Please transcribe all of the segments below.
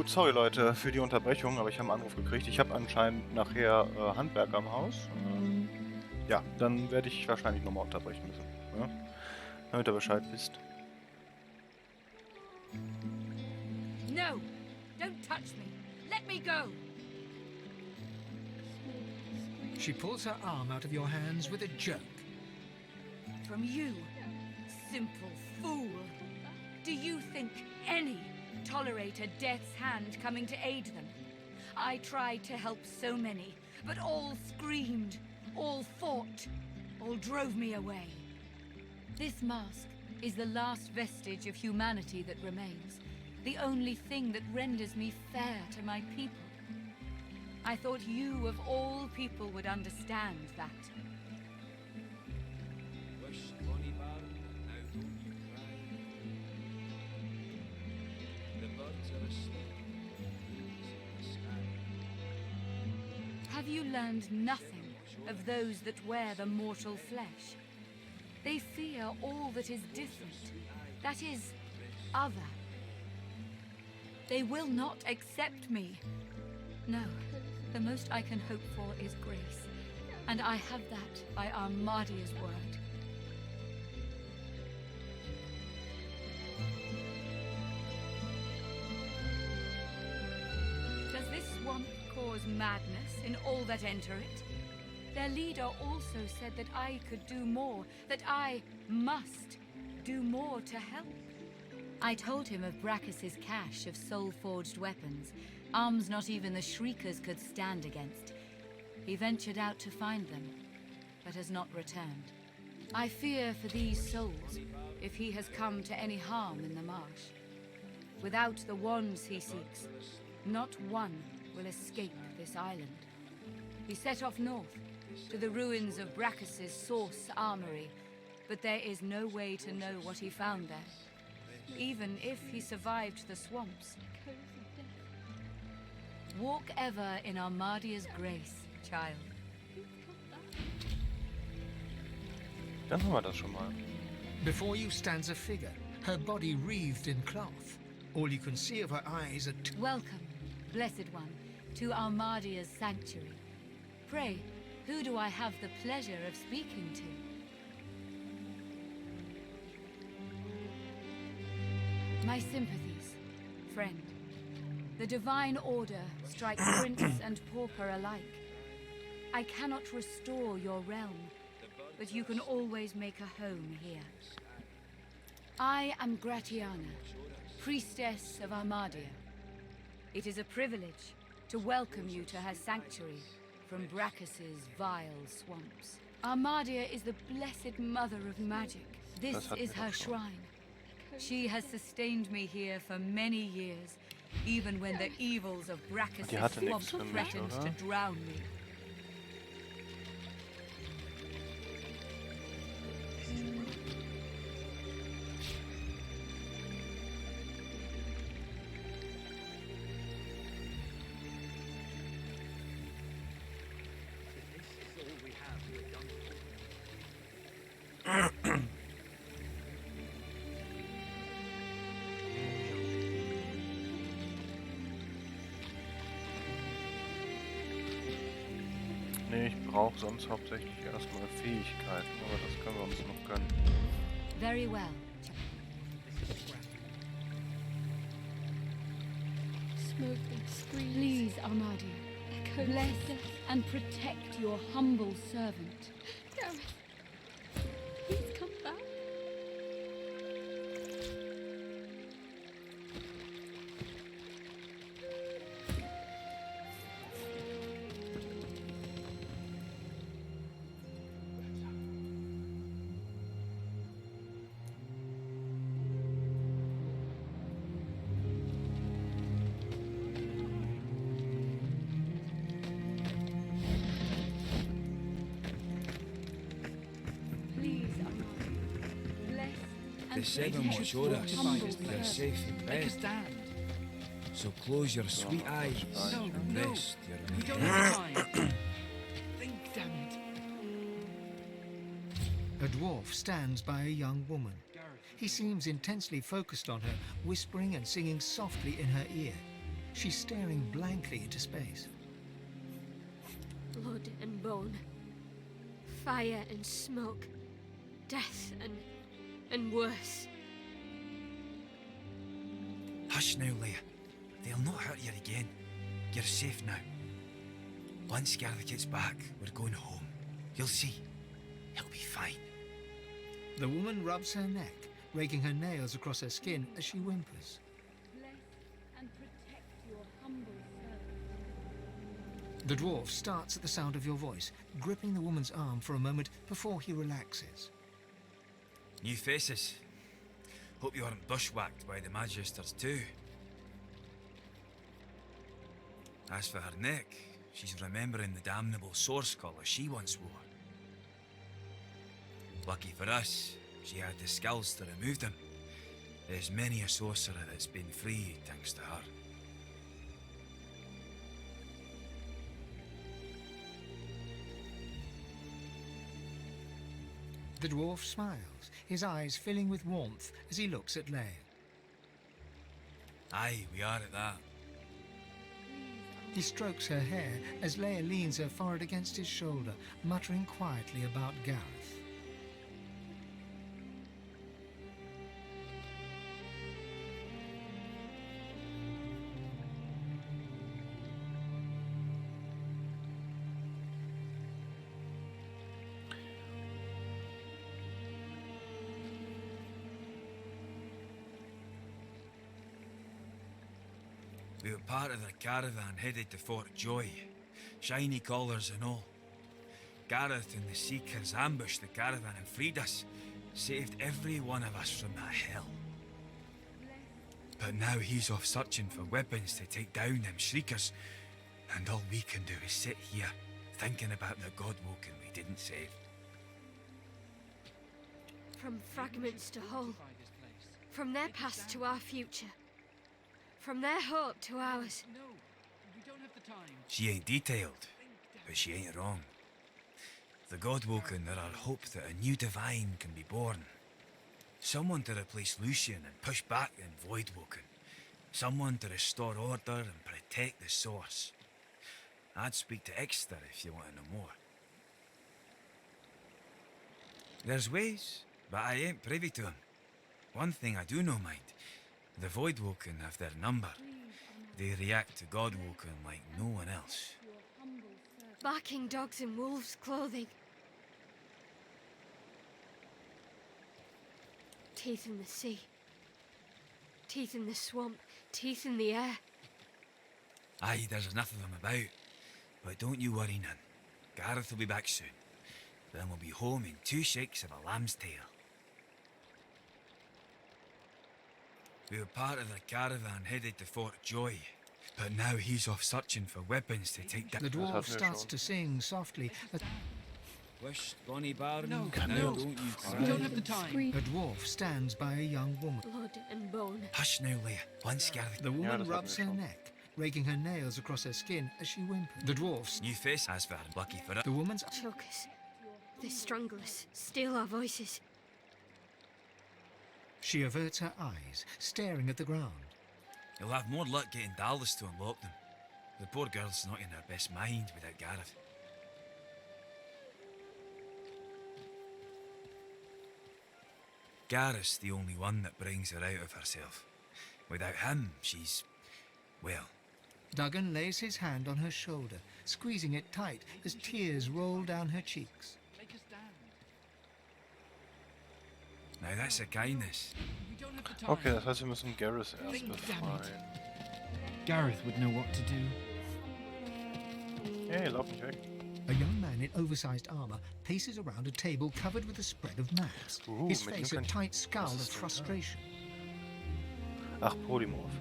Gut, sorry Leute für die Unterbrechung, aber ich habe einen Anruf gekriegt. Ich habe anscheinend nachher Handwerker im Haus. Ja, dann werde ich wahrscheinlich nochmal unterbrechen müssen. Ja? Damit ihr Bescheid wisst. No! Don't touch me! Let me go! She pulls her arm out of your hands with a jerk. From you, simple fool! Do you think any tolerate a death's hand coming to aid them? I tried to help so many, but all screamed, all fought, all drove me away. This mask is the last vestige of humanity that remains, the only thing that renders me fair to my people. I thought you, of all people, would understand that. Have you learned nothing of those that wear the mortal flesh? They fear all that is different, that is, other. They will not accept me. No, the most I can hope for is grace, and I have that by Armadia's word. Does this swamp cause madness in all that enter it? Their leader also said that I could do more, that I must do more to help. I told him of Brachus's cache of soul-forged weapons, arms not even the Shriekers could stand against. He ventured out to find them, but has not returned. I fear for these souls, if he has come to any harm in the marsh. Without the wands he seeks, not one will escape this island. He set off north, to the ruins of Brachus's source armory, but there is no way to know what he found there, even if he survived the swamps. Walk ever in Armadia's grace, child. Dann haben wir das schon mal. Before you stands a figure, her body wreathed in cloth. All you can see of her eyes are Welcome, Blessed One, to Armadia's sanctuary. Pray, who do I have the pleasure of speaking to? My sympathies, friend. The Divine Order strike prince and pauper alike. I cannot restore your realm, but you can always make a home here. I am Gratiana, priestess of Armadia. It is a privilege to welcome you to her sanctuary from Brachus's vile swamps. Armadia is the blessed mother of magic. This is her shrine. She has sustained me here for many years, even when the evils of Brachus's swamp threatened to drown me. Nee, ich brauche sonst hauptsächlich erstmal Fähigkeiten, aber das können wir uns noch gönnen. Very well. Please, Armadia, bless and protect your humble servant. Gareth, please come back. The seven will show us you're safe in bed. So close your sweet eyes and rest your weary Think, damn it. A dwarf stands by a young woman. He seems intensely focused on her, whispering and singing softly in her ear. She's staring blankly into space. Blood and bone. Fire and smoke. Death and worse. Hush now, Leia. They'll not hurt you again. You're safe now. Once Gareth gets back, we're going home. You'll see. He'll be fine. The woman rubs her neck, raking her nails across her skin as she whimpers. Bless and protect your humble servant. The dwarf starts at the sound of your voice, gripping the woman's arm for a moment before he relaxes. New faces. Hope you aren't bushwhacked by the Magisters too. As for her neck, she's remembering the damnable source collar she once wore. Lucky for us, she had the skills to remove them. There's many a sorcerer that's been freed thanks to her. The dwarf smiles, his eyes filling with warmth as he looks at Leia. Aye, we are at that. He strokes her hair as Leia leans her forehead against his shoulder, muttering quietly about Gareth. We were part of the caravan headed to Fort Joy, shiny collars and all. Gareth and the Seekers ambushed the caravan and freed us, saved every one of us from that hell. But now he's off searching for weapons to take down them Shriekers, and all we can do is sit here, thinking about the Godwoken we didn't save. From fragments to whole. From their past to our future. From their hope to ours. She ain't detailed, but she ain't wrong. The Godwoken are our hope that a new divine can be born. Someone to replace Lucian and push back the Voidwoken. Someone to restore order and protect the source. I'd speak to Ixter if you want to know more. There's ways, but I ain't privy to 'em. One thing I do know, mind. The Voidwoken have their number. They react to Godwoken like no one else. Barking dogs in wolves' clothing. Teeth in the sea. Teeth in the swamp. Teeth in the air. Aye, there's enough of them about. But don't you worry none. Gareth will be back soon. Then we'll be home in 2 shakes of a lamb's tail. We were part of the caravan headed to Fort Joy. But now he's off searching for weapons to take down. The dwarf hatten wir starts schon. to sing softly. Wish, Bonnie Baron, No, now no. don't you We don't cry. have the time. A dwarf stands by a young woman. Blood and bone. Hush now, Leia. Once Gareth. The woman das rubs her hatten wir schon. neck, raking her nails across her skin as she whimpers. The dwarf's. New face. As for lucky for it. The woman's. Choke us. They strangle us. Steal our voices. She averts her eyes, staring at the ground. You'll have more luck getting Dallas to unlock them. The poor girl's not in her best mind without Gareth. Gareth's the only one that brings her out of herself. Without him, she's... well... Duggan lays his hand on her shoulder, squeezing it tight as tears roll down her cheeks. Make a stand. Now that's a kindness. We don't have the time. Okay, das heißt, wir müssen Gareth erst Damn it. befreien. Gareth would know what to do. Hey, lauf nicht weg. A young man in oversized armor paces around a table covered with a spread of maps, Ooh, his mit ihm face a kann ich- tight scowl Was of ist denn da? frustration. Ach, Polymorph.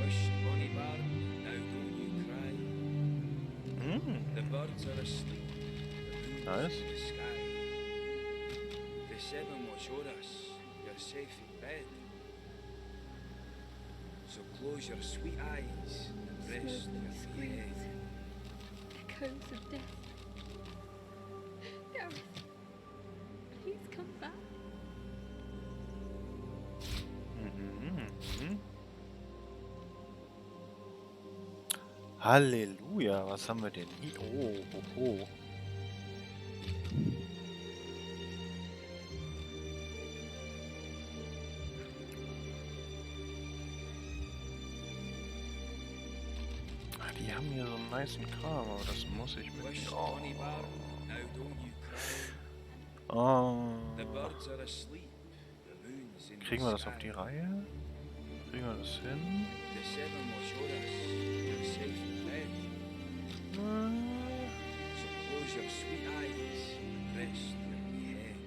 Wish, Bonnie Baron, now don't you cry. The birds are asleep. The moon's Nice. in the sky. The 7 watch o'er us. You're safe in bed. So close your sweet eyes and rest Smoke with the screams. head. Echoes of death. Gareth, please come back. Mhm. Halleluja, was haben wir denn hier? Oh, ho, ho. Ah, die haben hier so einen nicen Kram, aber das muss ich mit. Wish, Oh. Bonnie Baron, now don't you cry. Oh. The birds are asleep, the moon's in Kriegen the wir das sky. auf die Reihe? Kriegen wir das hin? The seven will show us you're safe in bed. So close your sweet eyes and rest your head.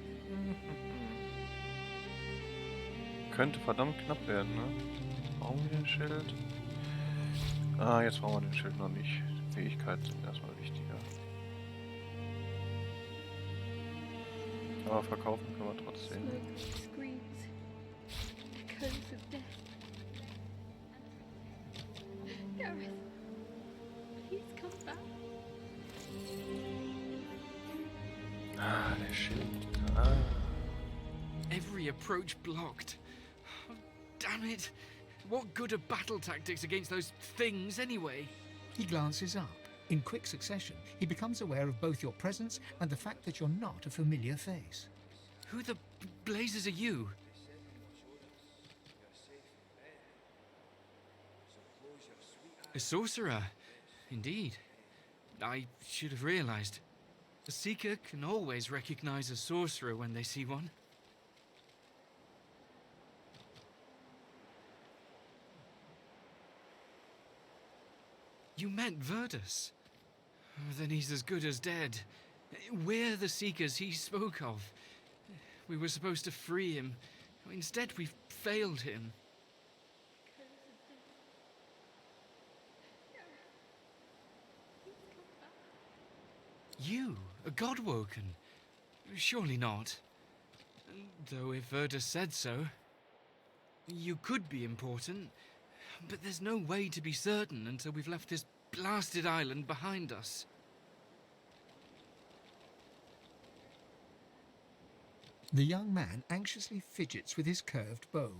Könnte verdammt knapp werden, ne? Brauchen wir den Schild? Ah, jetzt brauchen wir den Schild noch nicht. Fähigkeiten sind erstmal wichtiger. Aber verkaufen können wir trotzdem. Smoke screams. Echoes of death. Gareth, please come back. Ah, der Schild. Ah. Every approach blocked. Oh, damn it! What good are battle tactics against those things anyway? He glances up. In quick succession, he becomes aware of both your presence and the fact that you're not a familiar face. Who the blazes are you? A sorcerer, indeed. I should have realized. A seeker can always recognize a sorcerer when they see one. You met Verdus? Oh, then he's as good as dead. We're the seekers he spoke of. We were supposed to free him. Instead, we've failed him. You, a Godwoken? Surely not. Though if Verdus said so, you could be important, but there's no way to be certain until we've left this blasted island behind us. The young man anxiously fidgets with his curved bow.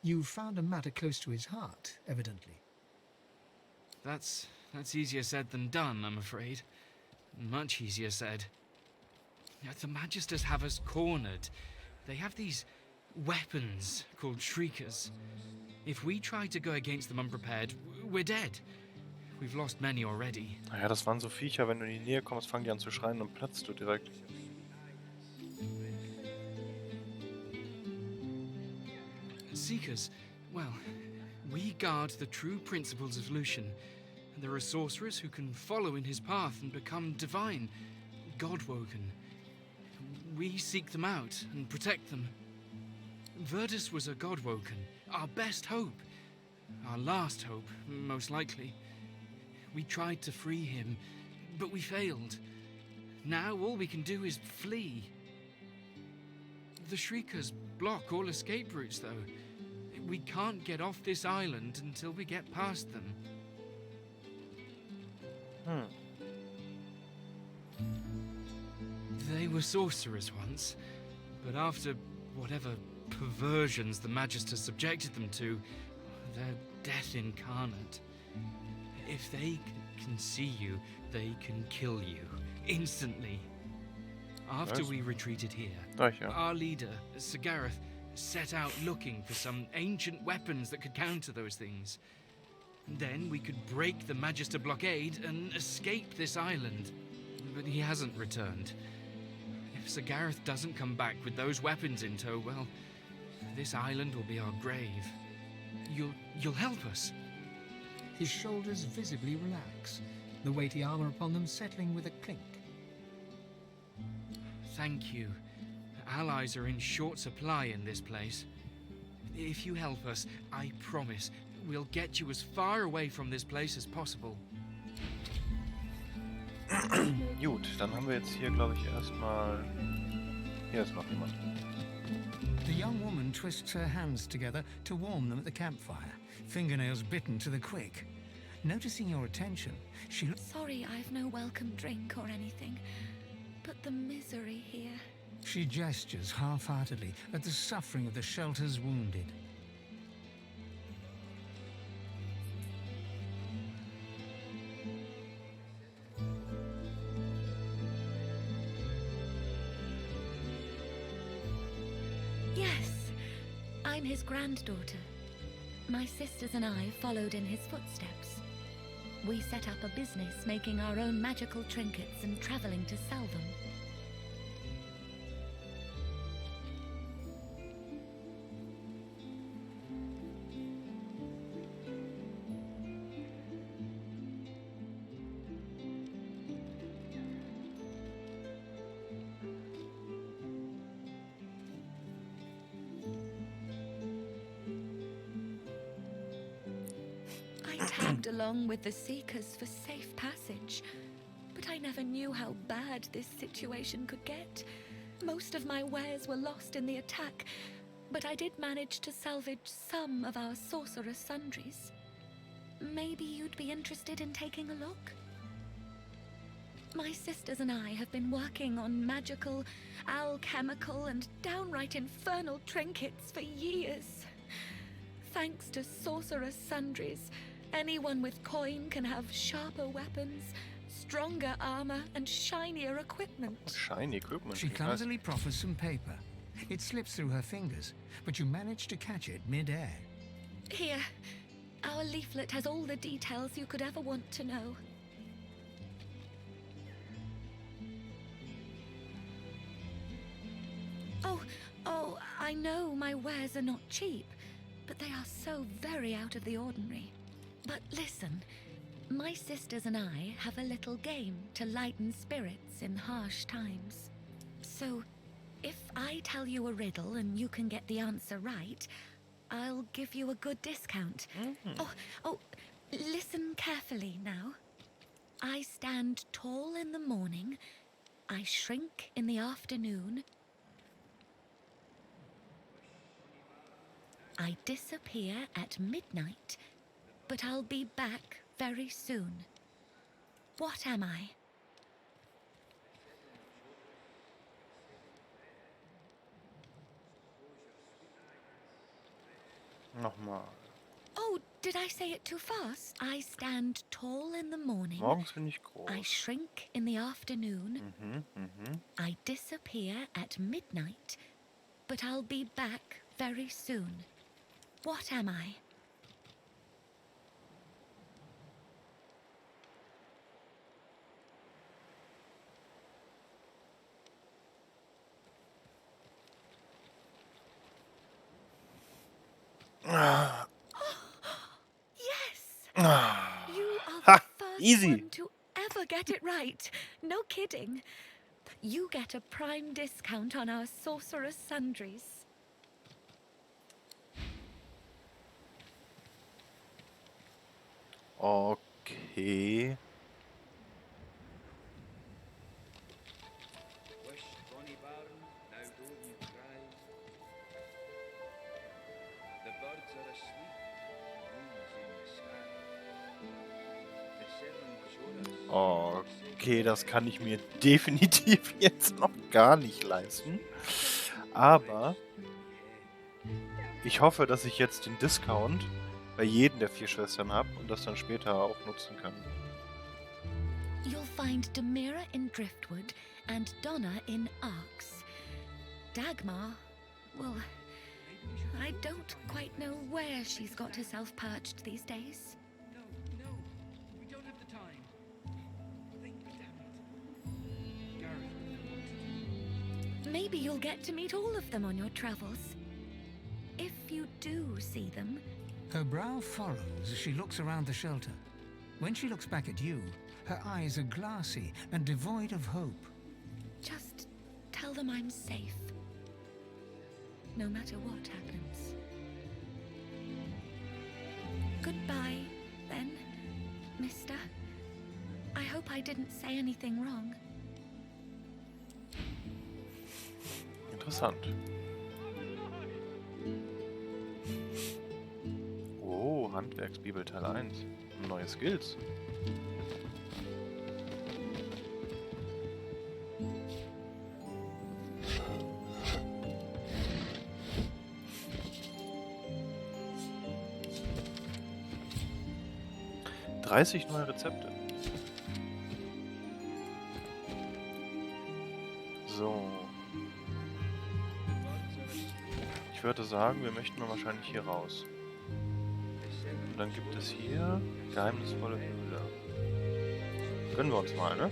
You've found a matter close to his heart, evidently. That's easier said than done, I'm afraid. Much easier said. The Magisters have us cornered. They have these weapons called Shriekers. If we try to go against them unprepared, we're dead. We've lost many already. Naja, das waren so Viecher, wenn du in die Nähe kommst, fangen die an zu schreien und platzt du direkt. Seekers, well, we guard the true principles of Lucian. There are sorcerers who can follow in his path and become divine, Godwoken. We seek them out and protect them. Verdus was a Godwoken, our best hope. Our last hope, most likely. We tried to free him, but we failed. Now all we can do is flee. The Shriekers block all escape routes, though. We can't get off this island until we get past them. They were sorcerers once, but after whatever perversions the Magisters subjected them to, they're death incarnate. If they can see you, they can kill you instantly. After Nice. we retreated here, Ja. our leader, Sir Gareth, set out looking for some ancient weapons that could counter those things. Then we could break the Magister blockade and escape this island. But he hasn't returned. If Sir Gareth doesn't come back with those weapons in tow, well, this island will be our grave. You'll help us. His shoulders visibly relax, the weighty armor upon them settling with a clink. Thank you. Allies are in short supply in this place. If you help us, I promise we'll get you as far away from this place as possible. Gut, dann haben wir jetzt hier, glaube ich, erstmal... Hier ist noch jemand. The young woman twists her hands together to warm them at the campfire, fingernails bitten to the quick. Noticing your attention, she looks... Sorry I've no welcome drink or anything, but the misery here. She gestures half-heartedly at the suffering of the shelter's wounded. Yes, I'm his granddaughter. My sisters and I followed in his footsteps. We set up a business making our own magical trinkets and traveling to sell them. Along with the Seekers for safe passage, but I never knew how bad this situation could get. Most of my wares were lost in the attack, but I did manage to salvage some of our sorcerer's sundries. Maybe you'd be interested in taking a look? My sisters and I have been working on magical, alchemical, and downright infernal trinkets for years. Thanks to sorcerer's sundries, anyone with coin can have sharper weapons, stronger armor, and shinier equipment. Shiny equipment. She clumsily proffers some paper. It slips through her fingers, but you manage to catch it mid-air. Here, our leaflet has all the details you could ever want to know. Oh, I know my wares are not cheap, but they are so very out of the ordinary. But listen, my sisters and I have a little game to lighten spirits in harsh times. So, if I tell you a riddle and you can get the answer right, I'll give you a good discount. Oh, listen carefully now. I stand tall in the morning, I shrink in the afternoon, I disappear at midnight, but I'll be back very soon. What am I? Nochmal. Oh, did I say it too fast? I stand tall in the morning. Morgens bin ich groß. I shrink in the afternoon. I disappear at midnight, but I'll be back very soon. What am I? Yes! You are the first easy. one to ever get it right. No kidding. You get a prime discount on our sorcerer's sundries. Okay. Okay, das kann ich mir definitiv jetzt noch gar nicht leisten. Aber ich hoffe, dass ich jetzt den Discount bei jedem der 4 Schwestern habe und das dann später auch nutzen kann. You'll find Demira in Driftwood and Donna in Arx. Dagmar, well, I don't quite know where she's got herself perched these days. No, we don't have the time. Think, damn it. Gareth. Maybe you'll get to meet all of them on your travels. If you do see them. Her brow furrows as she looks around the shelter. When she looks back at you, her eyes are glassy and devoid of hope. Just tell them I'm safe. No matter what happens. Goodbye, then, mister. I hope I didn't say anything wrong. Interessant. Oh, Handwerksbibel Teil 1. Neue Skills. ...30 neue Rezepte. So. Ich würde sagen, wir möchten mal wahrscheinlich hier raus. Und dann gibt es hier geheimnisvolle Höhle. Gönnen wir uns mal, ne?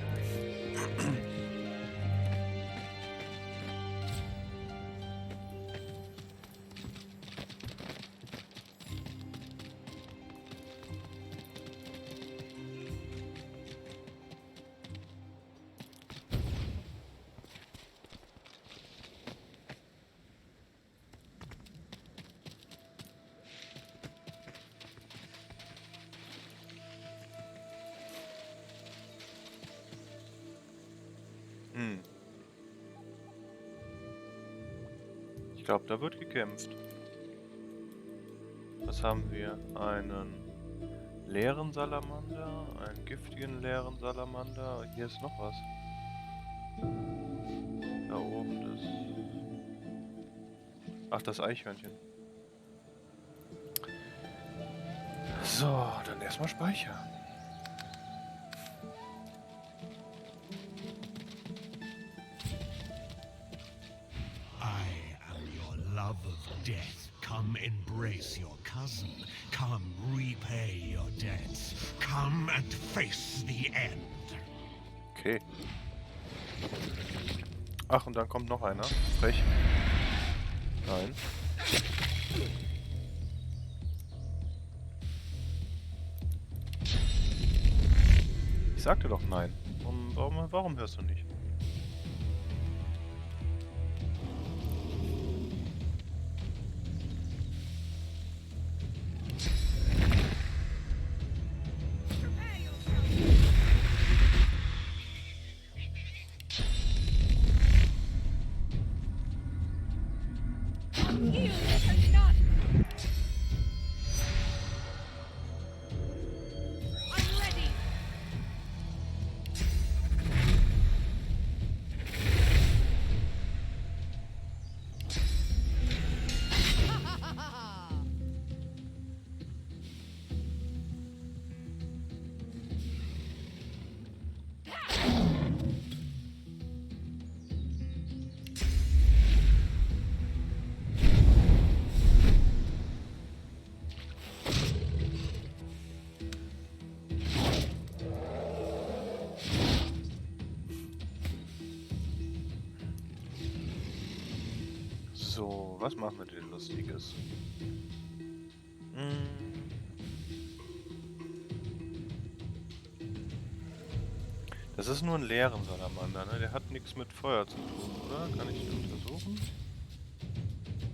Ich glaube, da wird gekämpft. Was haben wir? Einen leeren Salamander, einen giftigen leeren Salamander. Hier ist noch was. Da oben das... Ach, das Eichhörnchen. So, dann erstmal speichern. Love of death, come embrace your cousin. Come repay your debts. Come and face the end. Okay. Ach, und dann kommt noch einer. Frech. Nein. Ich sagte doch nein. Warum hörst du nicht? So, was machen wir denn Lustiges? Das ist nur ein leeren Salamander, ne? Der hat nichts mit Feuer zu tun, oder? Kann ich den untersuchen?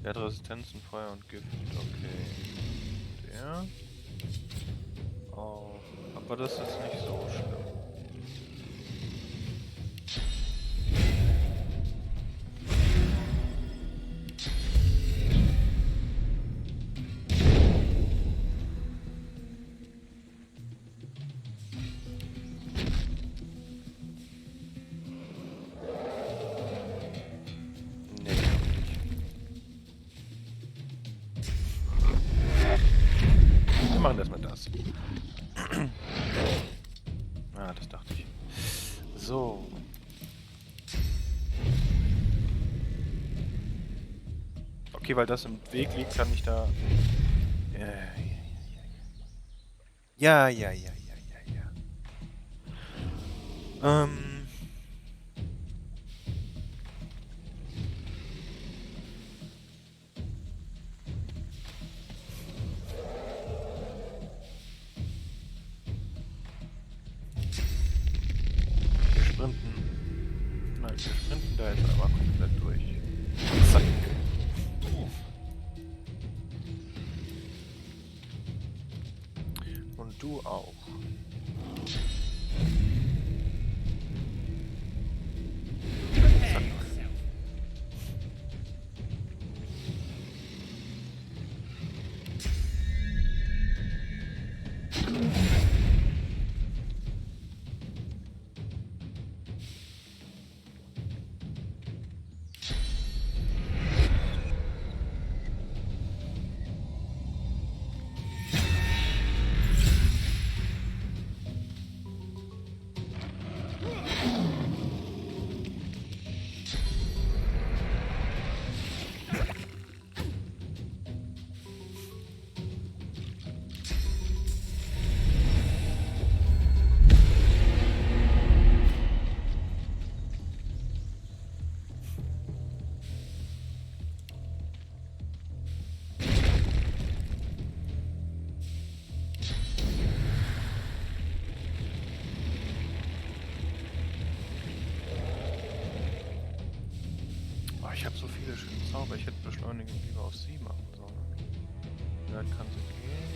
Der hat Resistenzen, Feuer und Gift. Okay. Der. Oh, aber das ist nicht so schlimm. Wir machen erstmal das. Ah, das dachte ich. So. Okay, weil das im Weg liegt, kann ich da... Ja. Wir sprinten... Nein, wir sprinten da jetzt einmal komplett durch. Zack. Und du auch. Zack. Ich habe so viele schöne Zauber. Ich hätte Beschleunigung lieber auf sie machen sollen. Wie weit kann sie gehen?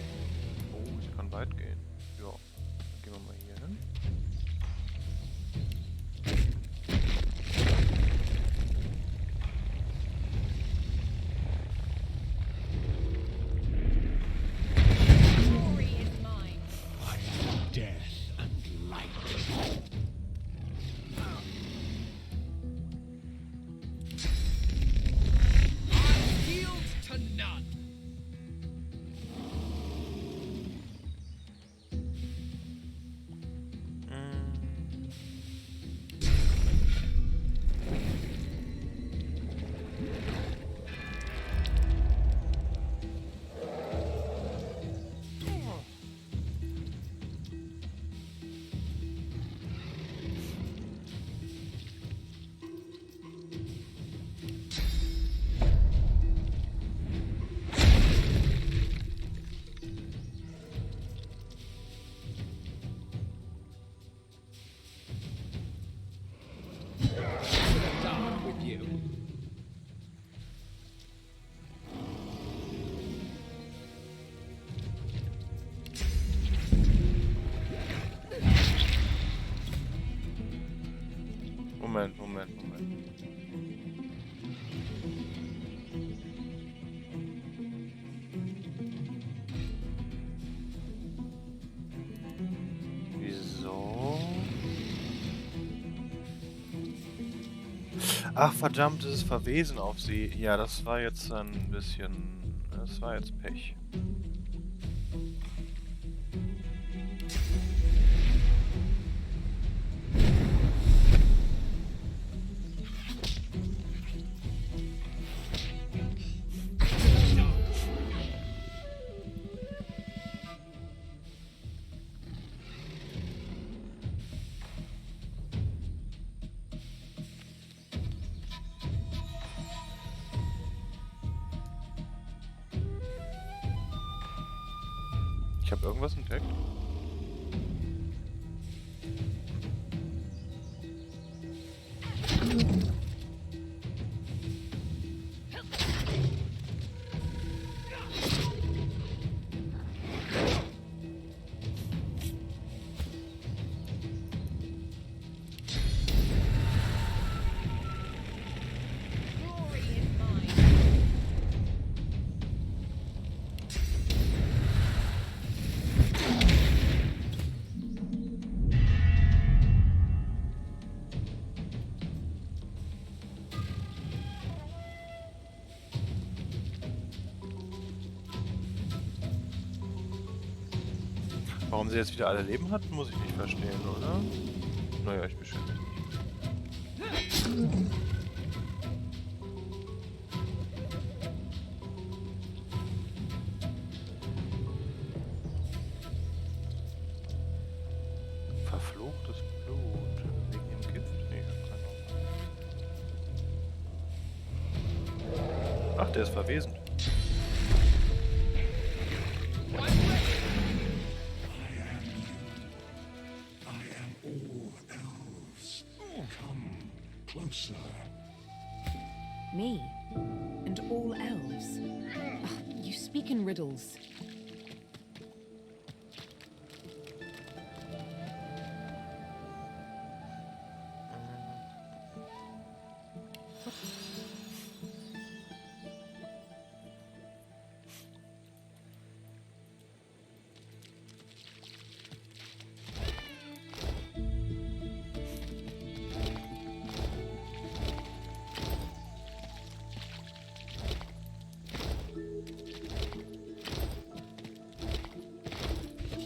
Oh, sie kann weit gehen. Ja, dann gehen wir mal hier hin. Glory is mine. I am death and light. Yield to none. Down with you. Moment. Wieso? Ach verdammt, es ist verwesen auf sie. Ja, das war jetzt ein bisschen... Das war jetzt Pech. Ich habe irgendwas entdeckt. Glory is mine. Warum sie jetzt wieder alle Leben hat, muss ich nicht verstehen, oder? Naja, ich beschwere mich nicht. Verfluchtes Blut. Wegen dem Gift? Nee, das kann doch sein. Ach, der ist verwesend. Closer. Me? And all elves? Ugh, you speak in riddles.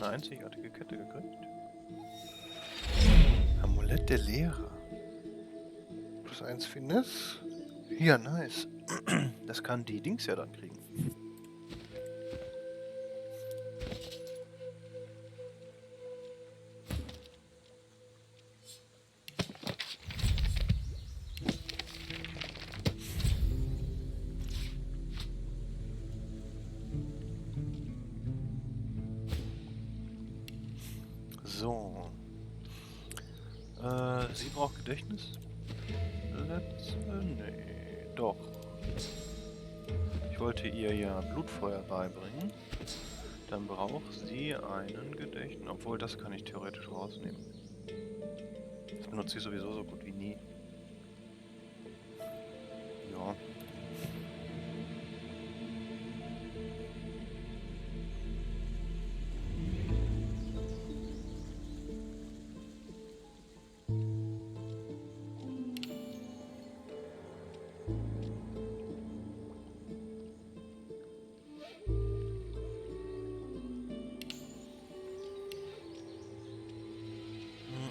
Eine einzigartige Kette gekriegt. Amulett der Lehre. +1 Finesse. Ja, nice. Das kann die Dings ja dann kriegen. So. Sie braucht Gedächtnis. Nee, Doch. Ich wollte ihr ja Blutfeuer beibringen. Dann braucht sie einen Gedächtnis. Obwohl, das kann ich theoretisch rausnehmen. Das benutze ich sowieso so gut wie nie. Ja.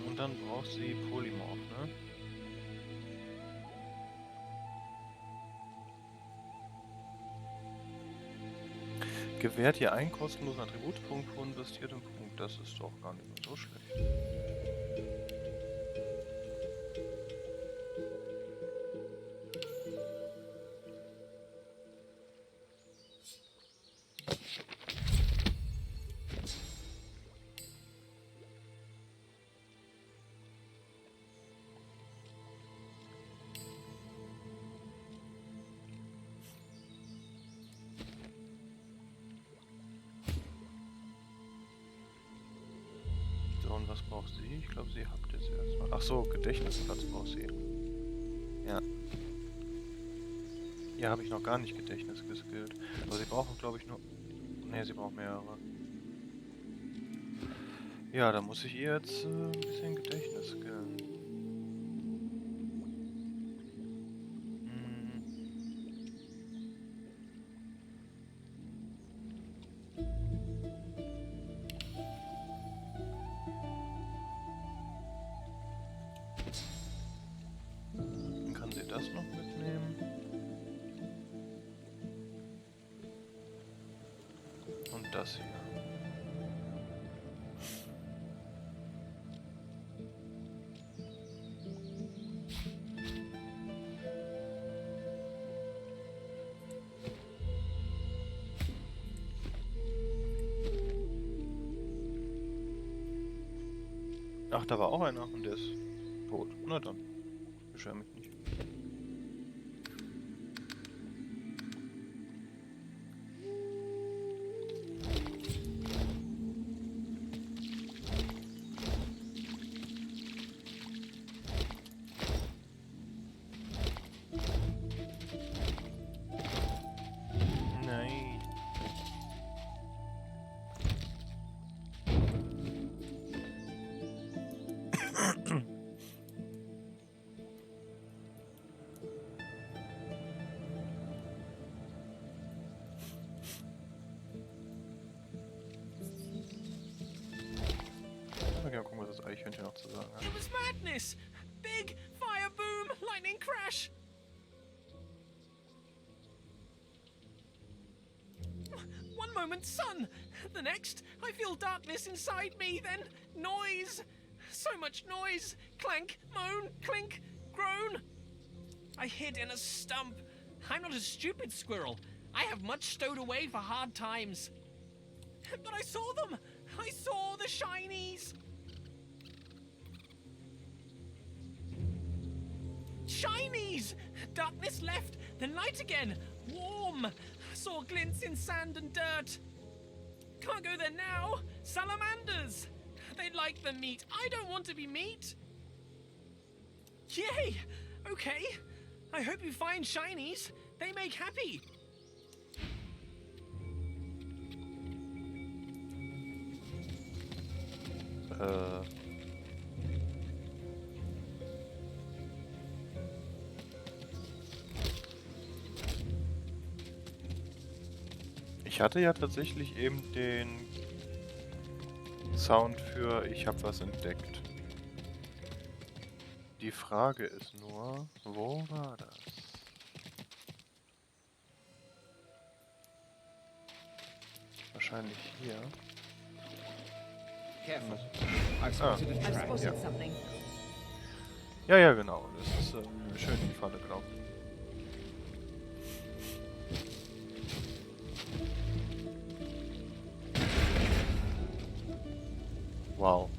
Und dann braucht sie Polymorph, ne? Gewährt ihr einen kostenlosen Attributspunkt pro investierten Punkt. Das ist doch gar nicht mehr so schlecht. So, und was braucht sie? Ich glaube, sie habt jetzt erstmal. Ach so, Gedächtnisplatz braucht sie. Ja. Ja, habe ich noch gar nicht Gedächtnis geskillt. Aber sie brauchen, glaube ich, nur. Ne, sie braucht mehrere. Ja, da muss ich ihr jetzt ein bisschen Gedächtnis skillen. Dann kann sie das noch mitnehmen. Und das hier. Ach, da war auch einer und der ist tot. Na dann. Beschwer mich nicht. Nein. Ja, gucken, was das Eichhörnchen noch zu sagen hat. It was madness! Big fire boom, lightning crash! One moment, sun! The next, I feel darkness inside me, then noise! So much noise! Clank, moan, clink, groan! I hid in a stump. I'm not a stupid squirrel. I have much stowed away for hard times. But I saw them! I saw the shinies! Shinies! Darkness left, then light again. Warm. Saw glints in sand and dirt. Can't go there now. Salamanders. They like the meat. I don't want to be meat. Yay! Okay. I hope you find shinies. They make happy. Ich hatte ja tatsächlich eben den Sound für Ich habe was entdeckt. Die Frage ist nur, wo war das? Wahrscheinlich hier. Careful. I've spotted a I've trap. spotted Ja. something. Ja, ja, genau. Das ist schön in die Falle gelaufen. Wow.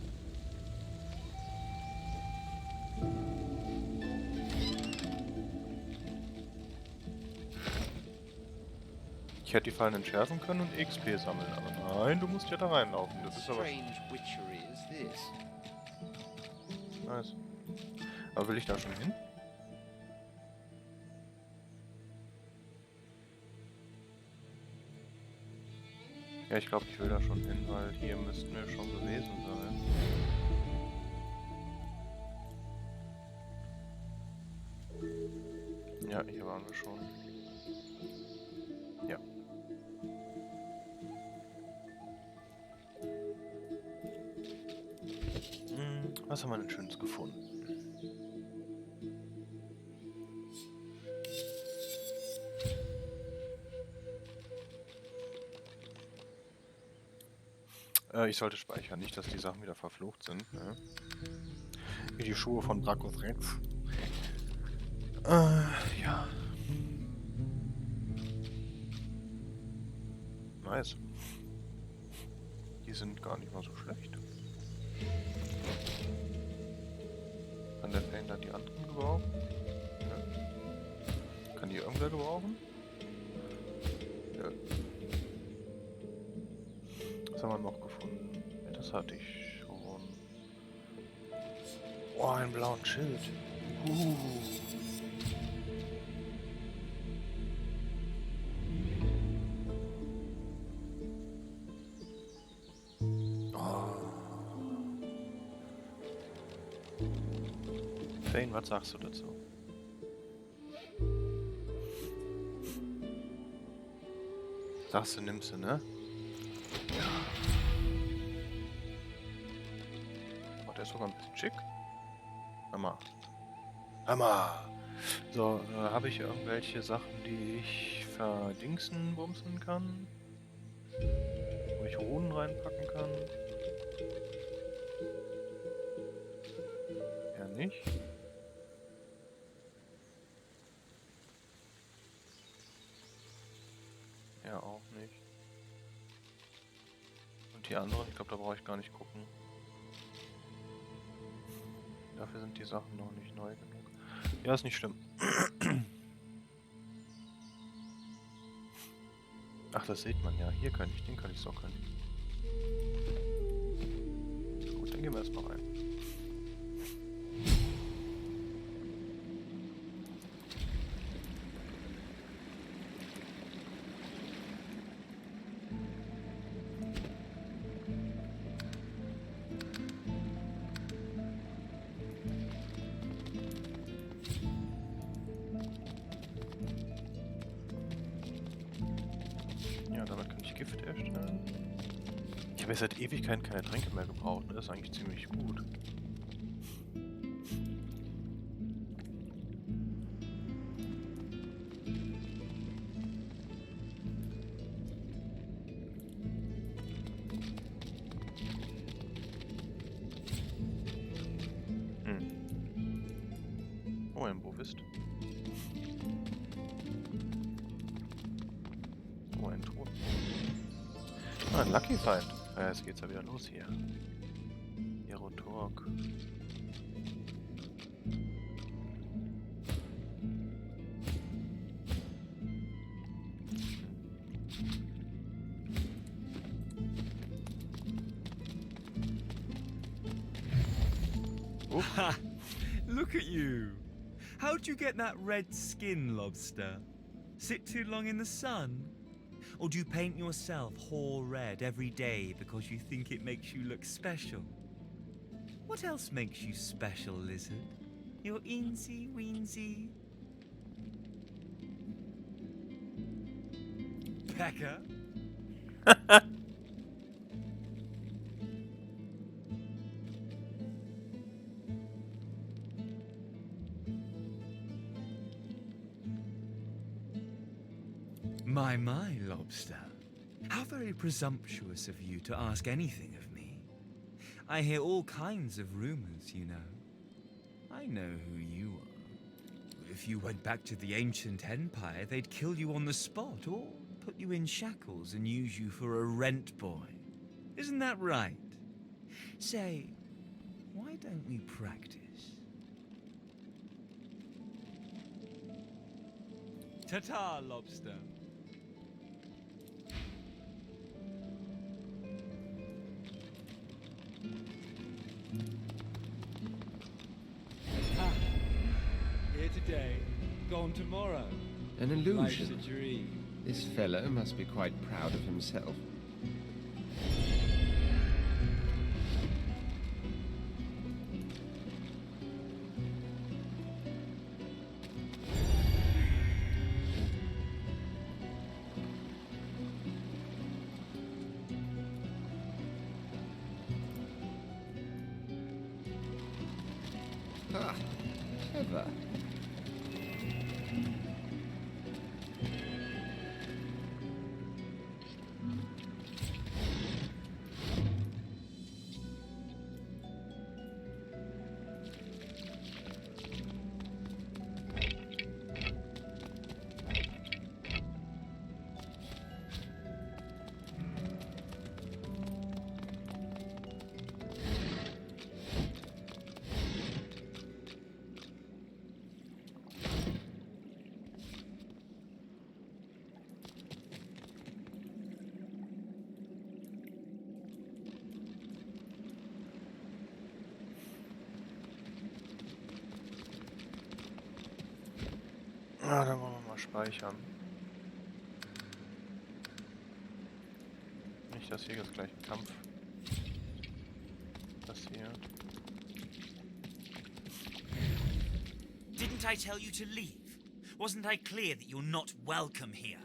Ich hätte die Fallen entschärfen können und XP sammeln, aber nein, du musst ja da reinlaufen. Das ist aber nice. Aber will ich da schon hin? Ja, ich glaube, ich will da schon hin, weil hier müssten wir schon gewesen sein. Ja, hier waren wir schon. Ja. Was haben wir denn Schönes gefunden? Ich sollte speichern, nicht, dass die Sachen wieder verflucht sind. Ne? Wie die Schuhe von Dracos Rex. Ja. Nice. Die sind gar nicht mal so schlecht. Kann der Painter die anderen gebrauchen? Ja. Kann die irgendwer gebrauchen? Ja. Was haben wir noch gefunden? Ja, das hatte ich schon. Oh, einen blauen Schild. Fane, was sagst du dazu? Sagst du, nimmst du, ne? Ja. Oh, der ist sogar ein bisschen schick. Hammer. Hammer! So, habe ich irgendwelche Sachen, die ich verdingsen, bumsen kann? Wo ich Runen reinpacken kann? Ja, nicht. Ja, auch nicht. Und die anderen, ich glaube, da brauche ich gar nicht gucken. Dafür sind die Sachen noch nicht neu genug. Ja, ist nicht schlimm. Ach, das sieht man ja. Hier kann ich, den kann ich so können. Gut, dann gehen wir erstmal rein. Ja, damit kann ich Gift erstellen. Ich habe jetzt seit Ewigkeiten keine Tränke mehr gebraucht. Das ist eigentlich ziemlich gut. Oh, ein Bovist. Oh, ein Tod. Ah, ein Lucky Find. Ja, jetzt geht's ja wieder los hier. Erotorg. Ha! Look at you! How'd you get that red skin, lobster? Sit too long in the sun? Or do you paint yourself whole red every day because you think it makes you look special? What else makes you special, lizard? Your eensy weensy pecker? My, lobster. How very presumptuous of you to ask anything of me. I hear all kinds of rumors, you know. I know who you are. If you went back to the ancient empire, they'd kill you on the spot or put you in shackles and use you for a rent boy. Isn't that right? Say, why don't we practice? Ta-ta, lobster. Here today, gone tomorrow. An Life's illusion. a dream. This fellow must be quite proud of himself. Ah, clever. Ah, dann wollen wir mal speichern. Nicht, dass hier jetzt gleich ein Kampf passiert. Didn't I tell you to leave? Wasn't I clear that you're not welcome here?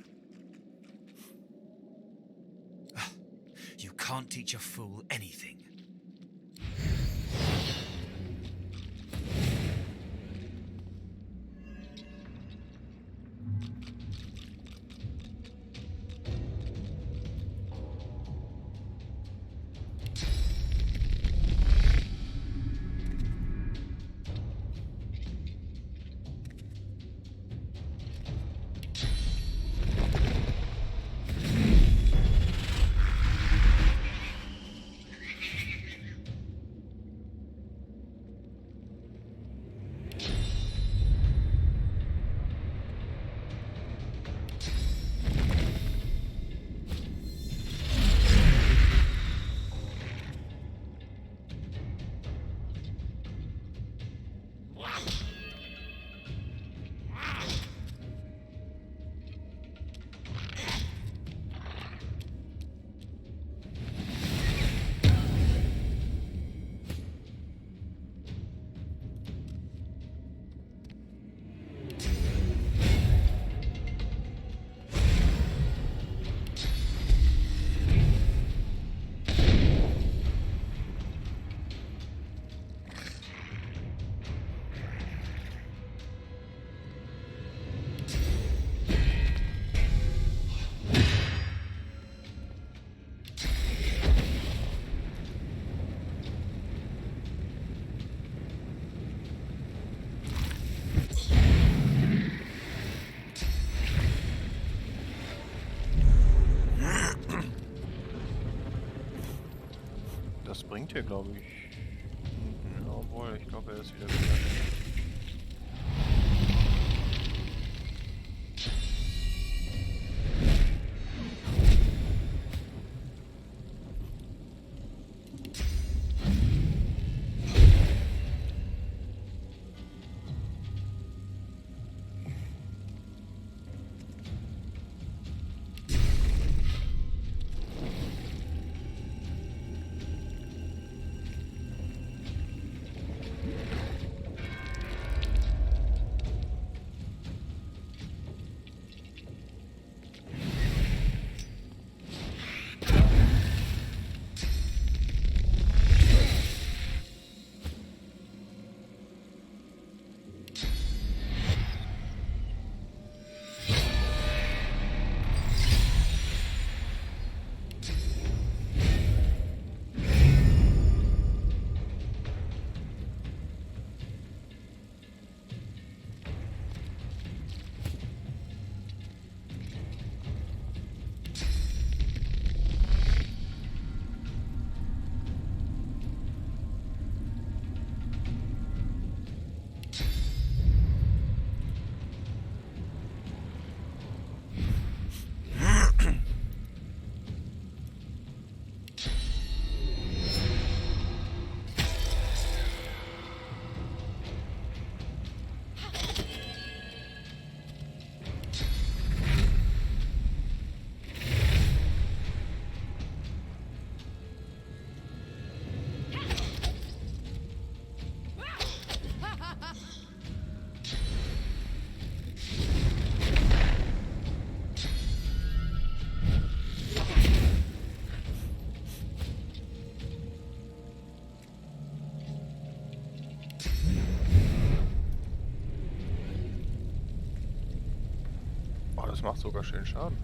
You can't teach a fool anything. Das bringt hier, glaube ich. Ja, obwohl, ich glaube, er ist wieder fertig. macht sogar schön Schaden.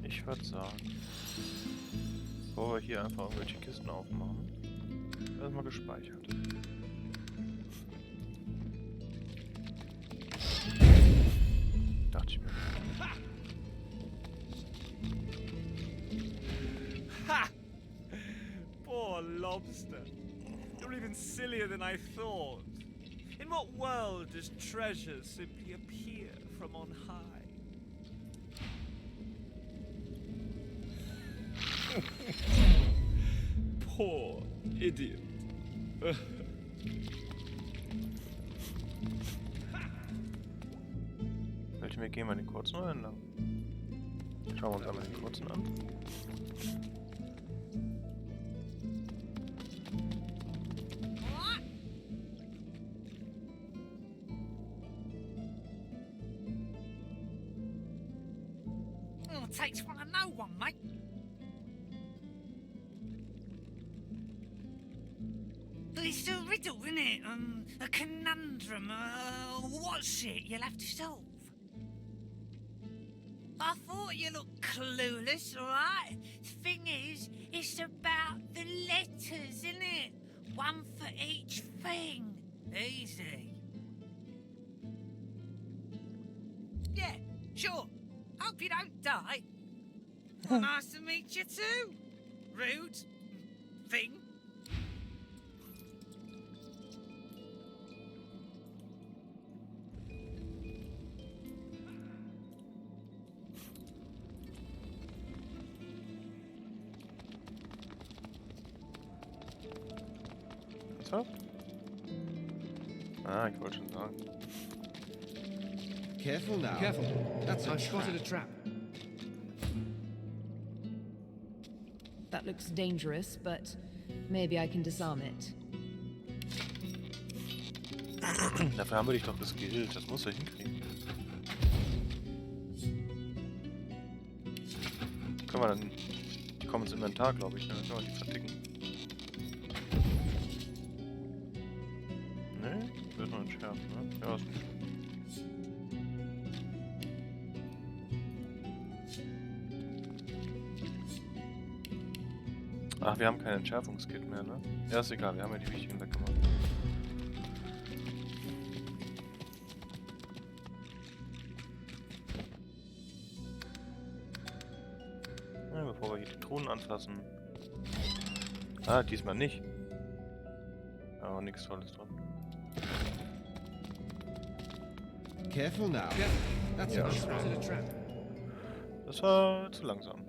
Ich würde sagen, bevor wir hier einfach irgendwelche Kisten aufmachen, erstmal gespeichert. Dachte ich mir. Ha! Poor lobster. You're even sillier than I thought. In what world does treasure simply appear from on high? Poor idiot. Wir gehen mal den kurzen oder den langen? Schauen wir uns einmal den kurzen an. takes one to know one, mate. But it's a riddle, isn't it? A conundrum. What's it you'll have to solve? I thought you looked clueless, alright? Thing is, it's about the letters, isn't it? One for each thing. Easy. Yeah, sure. Hope you don't die. Well, nice to meet you too. Rude thing. Was? Ah, ich wollte schon sagen. Careful now. Careful. That's a I've spotted a trap. trap. That looks dangerous, but maybe I can disarm it. Dafür haben wir dich doch geskillt. Das muss er hinkriegen. Können wir dann... Die kommen ins Inventar, glaube ich. Ne? Dann können wir die verticken. Ne? Wird noch entschärft, ne? Ja, ist nicht schlimm. Ach, wir haben kein Entschärfungskit mehr, ne? Ja, ist egal. Wir haben ja die wichtigen weggemacht. Ja, bevor wir hier die Truhen anfassen. Ah, diesmal nicht. Aber nichts Tolles drin. Careful now. That's Ja. a trap. Das war zu langsam.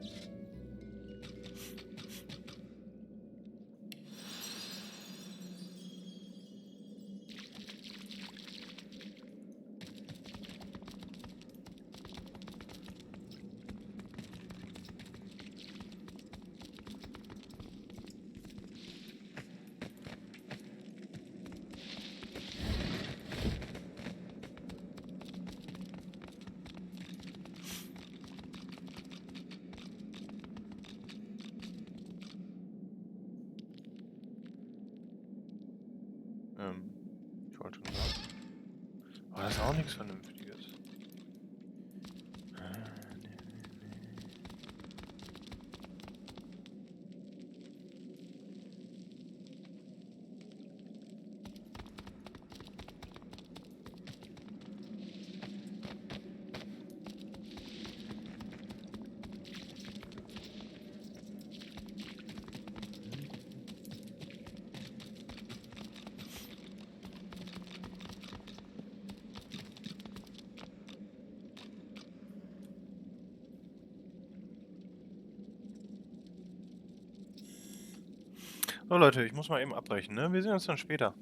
Ich wollte schon sagen. Aber das ist auch nichts Vernünftiges. So Leute, ich muss mal eben abbrechen, ne? Wir sehen uns dann später.